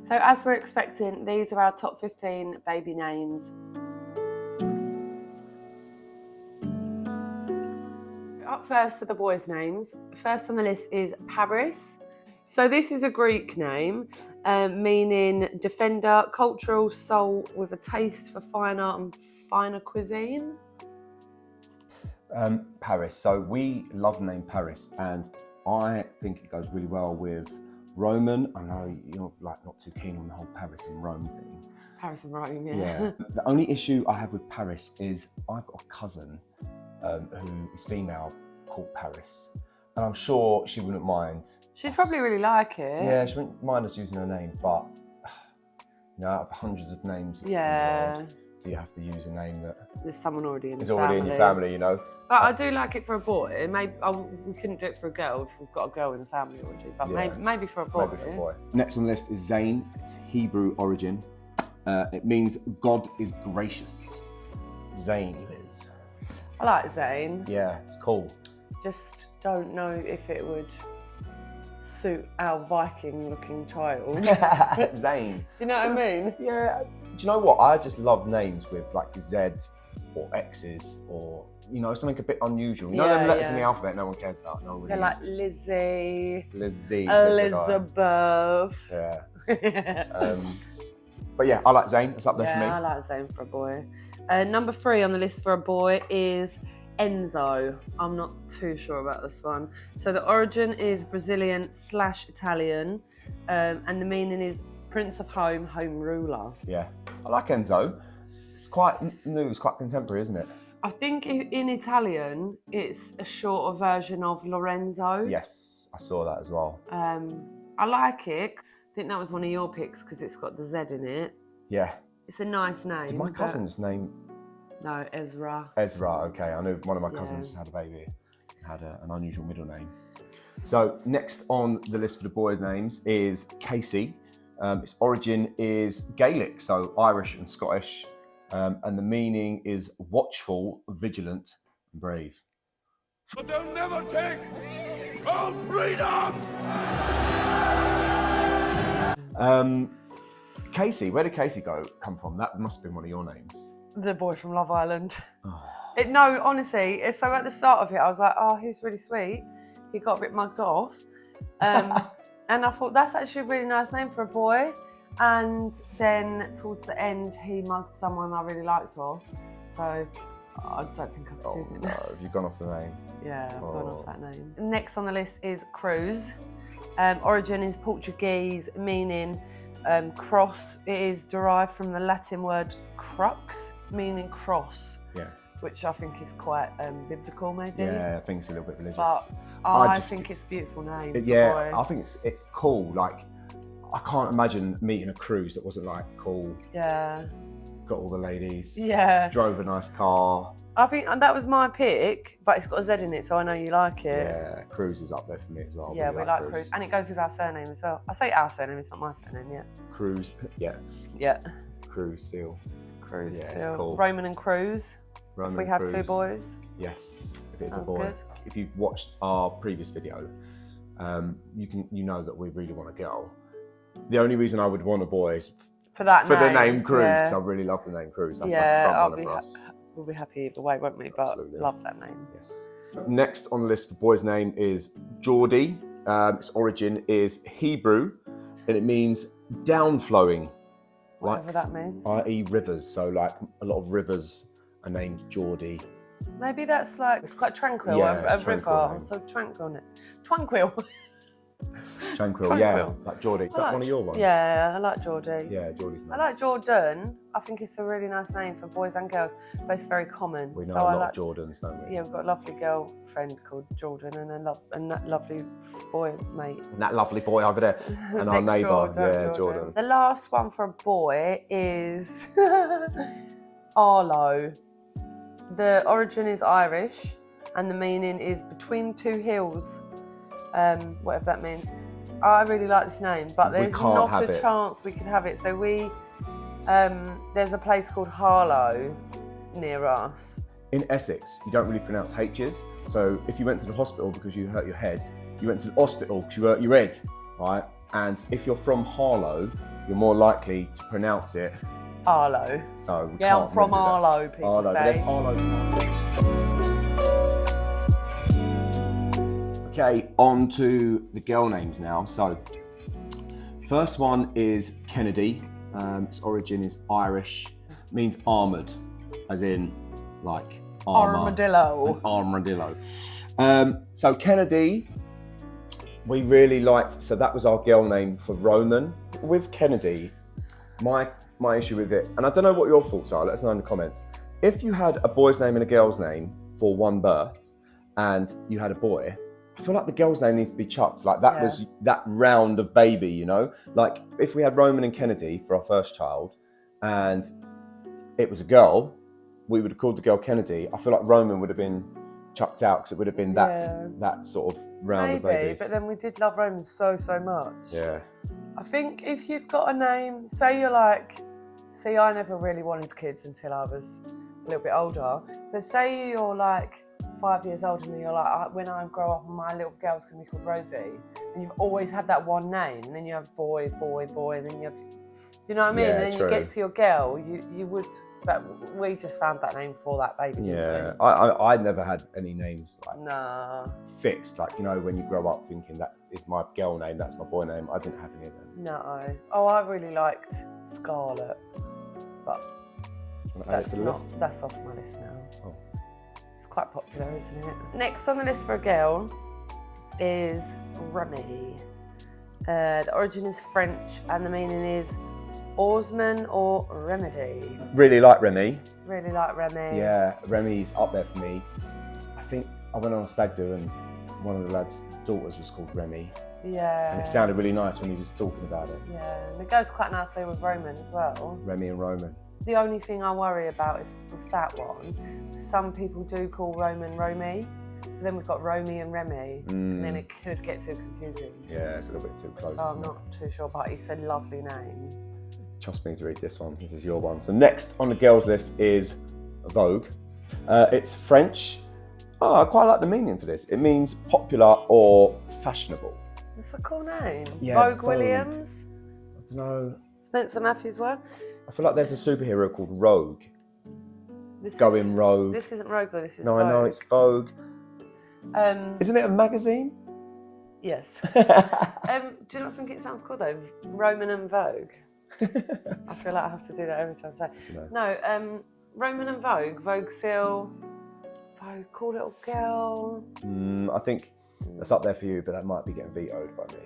So as we're expecting, these are our top 15 baby names. Up first are the boys' names. First on the list is Paris. So this is a Greek name, meaning defender, cultural soul with a taste for fine art and finer cuisine. Paris. So we love the name Paris, and I think it goes really well with Roman. I know you're like not too keen on the whole Paris and Rome thing. Paris and Rome, yeah. Yeah. The only issue I have with Paris is I've got a cousin who is female called Paris, and I'm sure she wouldn't mind. She'd probably really like it. Yeah, she wouldn't mind us using her name, but you know, out of hundreds of names in the world, do you have to use a name that there's someone already in the is already in your family, you know? But I do like it for a boy. Maybe we couldn't do it for a girl if we've got a girl in the family already. But Yeah. maybe for a boy. Maybe for a boy. Next on the list is Zane. It's Hebrew origin. It means God is gracious. Zane is. I like Zane. Yeah, it's cool. Just don't know if it would suit our Viking-looking child. Zane. Do you know what I mean? Yeah. Do you know what? I just love names with like Z or X's or, you know, something a bit unusual. You know them letters in the alphabet no one cares about. No one really They're like uses. Lizzie. Lizzie. Elizabeth. Yeah. But yeah, I like Zane. It's up there for me. Yeah, I like Zane for a boy. Number 3 on the list for a boy is Enzo. I'm not too sure about this one. So the origin is Brazilian/Italian, and the meaning is Prince of Home, Home Ruler. Yeah, I like Enzo. It's quite new, it's quite contemporary, isn't it? I think in Italian, it's a shorter version of Lorenzo. Yes, I saw that as well. I like it. I think that was one of your picks because it's got the Z in it. Yeah. It's a nice name. Did my cousin's name? No, Ezra. Ezra, okay. I knew one of my cousins had a baby, had an unusual middle name. So next on the list for the boys' names is Casey. Its origin is Gaelic, so Irish and Scottish, and the meaning is watchful, vigilant, and brave. But they'll never take our freedom! Casey, where did Casey come from? That must have been one of your names. The boy from Love Island. Oh. No, honestly, so at the start of it, I was like, oh, he's really sweet. He got a bit mugged off. And I thought, that's actually a really nice name for a boy. And then towards the end, he mugged someone I really liked off. So I don't think I could choose it. No, have you gone off the name? Yeah, I've gone off that name. Next on the list is Cruz. Origin is Portuguese, meaning cross. It is derived from the Latin word crux, meaning cross. Yeah. Which I think is quite biblical, maybe. Yeah, I think it's a little bit religious. But I think it's a beautiful name. Yeah, I think it's cool. Like, I can't imagine meeting a Cruz that wasn't like cool. Yeah. Got all the ladies. Yeah. Drove a nice car. I think that was my pick, but it's got a Z in it, so I know you like it. Yeah, Cruz is up there for me as well. Yeah, we like Cruz. And it goes with our surname as well. I say our surname, it's not my surname yet. Cruz, yeah. Yeah. Cruz seal. Cruz yeah, seal. It's cool. Roman and Cruz. Roman if we have Cruz. 2 boys. Yes, if it's a Sounds boy. good. If you've watched our previous video, you know that we really want a girl. The only reason I would want a boy is for the name Cruz, because I really love the name Cruz. That's like a front runner for us. We'll be happy either way, won't we? But Absolutely. Love that name. Yes. Next on the list for boy's name is Geordie. Its origin is Hebrew, and it means downflowing. Whatever that means. I.e. rivers. So like a lot of rivers are named Geordie. Maybe that's like, it's quite tranquil, Yeah, a it's river. tranquil. So tranquil on it. Tranquil. Tranquil, Tranquil. yeah. Like Geordie. Is that one of your ones? Yeah, I like Geordie. Yeah, Geordie's nice. I like Jordan. I think it's a really nice name for boys and girls, but it's very common. We know so a I lot of Jordans, don't we? Yeah, we've got a lovely girlfriend called Jordan and that lovely boy mate. And that lovely boy over there. And our Next door, neighbour, Jordan. The last one for a boy is Arlo. The origin is Irish and the meaning is between 2 hills. Whatever that means. I really like this name, but there's not a chance we could have it. So there's a place called Arlo near us. In Essex, you don't really pronounce H's. So if you went to the hospital because you hurt your head, you went to the hospital because you hurt your head, right? And if you're from Harlow, you're more likely to pronounce it Arlo. So we yeah, can't I'm from really do that. Arlo, people Arlo, but say. there's Arlo. Okay, on to the girl names now. So, first one is Kennedy. Its origin is Irish, means armoured, as in like armour. Armadillo. An armadillo. So Kennedy, we really liked. So that was our girl name for Roman. With Kennedy, my issue with it, and I don't know what your thoughts are, let us know in the comments. If you had a boy's name and a girl's name for one birth and you had a boy, I feel like the girl's name needs to be chucked. Like that was that round of baby, you know? Like if we had Roman and Kennedy for our first child and it was a girl, we would have called the girl Kennedy. I feel like Roman would have been chucked out because it would have been that sort of round of babies. But then we did love Roman so much. Yeah. I think if you've got a name, say you're like, see, I never really wanted kids until I was a little bit older. But say you're like 5 years older and you're like, when I grow up, my little girl's going to be called Rosie. And you've always had that one name. And then you have boy, boy, boy. And then you have, do you know what I mean? Yeah, and then true. you get to your girl, you would, but we just found that name for that baby. Yeah, I never had any names like fixed. Like, you know, when you grow up thinking that is my girl name, that's my boy name. I didn't have any of them. No. Oh, I really liked Scarlet, but that's off my list now. Oh. It's quite popular, isn't it? Next on the list for a girl is Remy. The origin is French and the meaning is oarsman or remedy. Really like Remy. Really like Remy. Yeah, Remy's up there for me. I think I went on a stag do and one of the lads' daughters was called Remy. Yeah. And it sounded really nice when he was talking about it. Yeah, and it goes quite nicely with Roman as well. Remy and Roman. The only thing I worry about with that one, some people do call Roman Romy. So then we've got Romy and Remy, and then it could get too confusing. Yeah, it's a little bit too close. So I'm not too sure, but it's a lovely name. Trust me to read this one. This is your one. So next on the girls' list is Vogue. It's French. Oh, I quite like the meaning for this. It means popular or fashionable. It's a cool name. Yeah, Vogue Vogue. Williams. I don't know. Spencer Matthews work. I feel like there's a superhero called Rogue. Rogue. This isn't Rogue though, this is No, Vogue. I know, it's Vogue. Isn't it a magazine? Yes. Do you not think it sounds cool though? Roman and Vogue. I feel like I have to do that every time I say. No, Roman and Vogue, Vogue Seal, Vogue Cool Little Girl. I think that's up there for you, but that might be getting vetoed by me.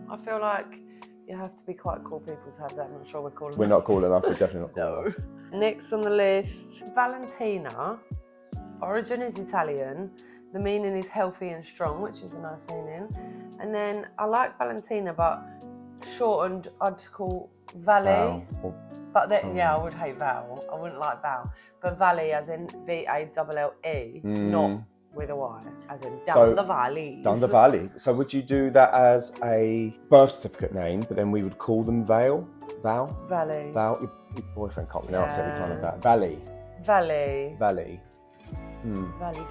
I feel like you have to be quite cool people to have that. I'm not sure we're cool enough. We're not cool enough, we're definitely not cool enough. Next on the list, Valentina. Origin is Italian. The meaning is healthy and strong, which is a nice meaning. And then I like Valentina, but shortened I'd call Valley. But then, I would hate Val. I wouldn't like Val. But Valley as in V-A-L-L-E, not with a Y, as in down the valley. Down the valley. So would you do that as a birth certificate name, but then we would call them Val? Valley. Val, your boyfriend can't pronounce every kind of that. Valley. Valley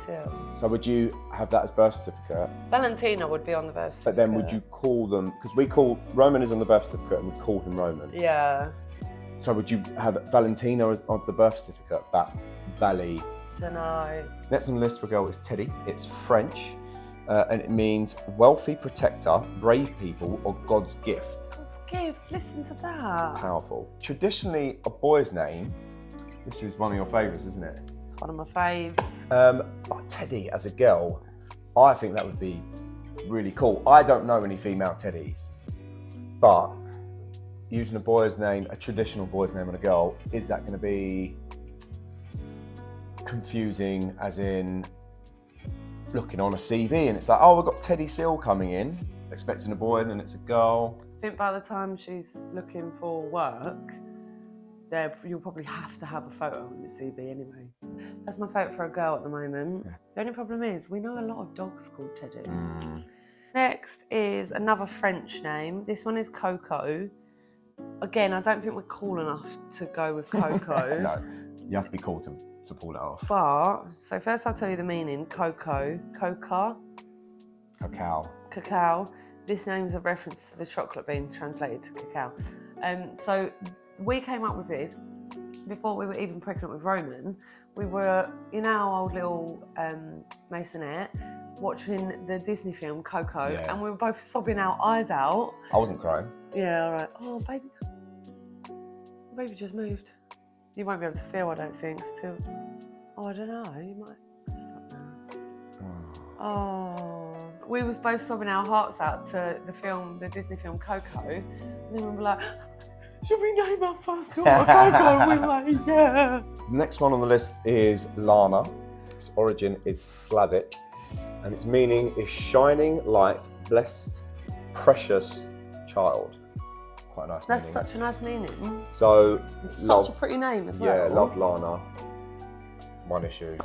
Seal. So would you have that as birth certificate? Valentina would be on the birth certificate. But then would you call them, because we call, Roman is on the birth certificate and we call him Roman. Yeah. So would you have Valentina on the birth certificate, but Valley? Dunno. Next on the list for a girl is Teddy. It's French and it means wealthy protector, brave people, or God's gift. God's gift, listen to that. Powerful. Traditionally, a boy's name, this is one of your favourites, isn't it? It's one of my faves. But Teddy as a girl, I think that would be really cool. I don't know any female Teddys, but using a boy's name, a traditional boy's name on a girl, is that going to be confusing as in looking on a CV and it's like, oh, we've got Teddy Seal coming in, expecting a boy, and then it's a girl. I think by the time she's looking for work, you'll probably have to have a photo on your CV anyway. That's my favourite for a girl at the moment. Yeah. The only problem is, we know a lot of dogs called Teddy. Next is another French name. This one is Coco. Again, I don't think we're cool enough to go with Coco. No, you have to be cool to pull that off. But, so first I'll tell you the meaning. Cacao. This name is a reference to the chocolate bean translated to cacao. So we came up with this before we were even pregnant with Roman. We were in our old little masonette watching the Disney film Coco, Yeah. and we were both sobbing our eyes out. I wasn't crying. Yeah, all right. Oh, baby. Baby just moved. You won't be able to feel, I don't think. Still. Oh, I don't know. You might stop now. Oh. We was both sobbing our hearts out to the Disney film Coco. And then we were like, should we name our first daughter Coco? And we were like, yeah. The next one on the list is Lana. Its origin is Slavic, and its meaning is shining light, blessed, precious child. Quite a nice That's meaning. such a nice meaning. So, It's love, such a pretty name as well. Yeah, love Lana. One issue.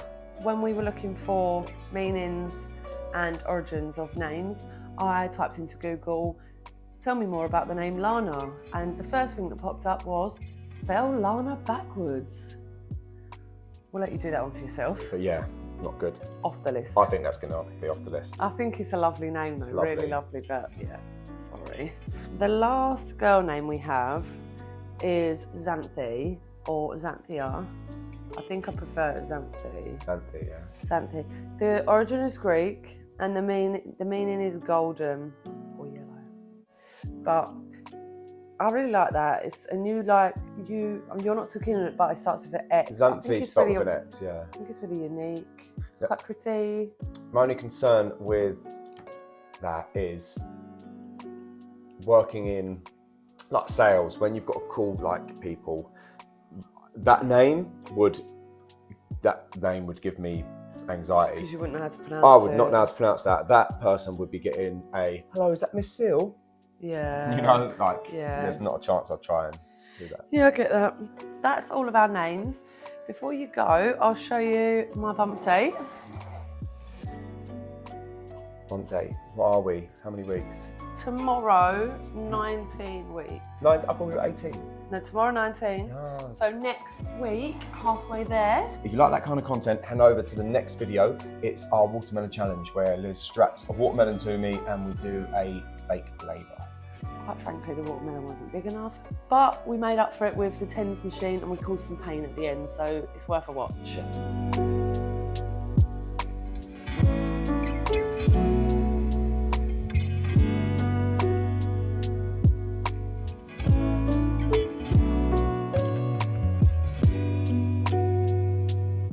When we were looking for meanings and origins of names, I typed into Google, tell me more about the name Lana. And the first thing that popped up was, spell Lana backwards. We'll let you do that one for yourself. But yeah, not good. Off the list. I think that's going to be off the list. I think it's a lovely name though, It's lovely. really lovely, but yeah, sorry. The last girl name we have is Xanthe, or Xanthea. I think I prefer Xanthe. Xanthe, yeah. Xanthe. The origin is Greek, and the meaning is golden or yellow. But I really like that. You're not talking in it, but it starts with an X. Xanthe spelled with an X, yeah. I think it's really unique. It's Yeah. quite pretty. My only concern with that is working in like sales, when you've got to call like people, that name would give me anxiety. Because you wouldn't know how to pronounce it. I would not know how to pronounce that. That person would be getting a, hello, is that Miss Seal? Yeah. You know, like, Yeah. there's not a chance I'd try and do that. Yeah, I get that. That's all of our names. Before you go, I'll show you my bump date. One day. What are we? How many weeks? Tomorrow, 19 weeks. 9, I thought we were 18. No, tomorrow 19. Yes. So next week, halfway there. If you like that kind of content, head over to the next video. It's our watermelon challenge, where Liz straps a watermelon to me and we do a fake labour. Quite frankly, the watermelon wasn't big enough, but we made up for it with the tens machine and we caused some pain at the end, so it's worth a watch. Yes.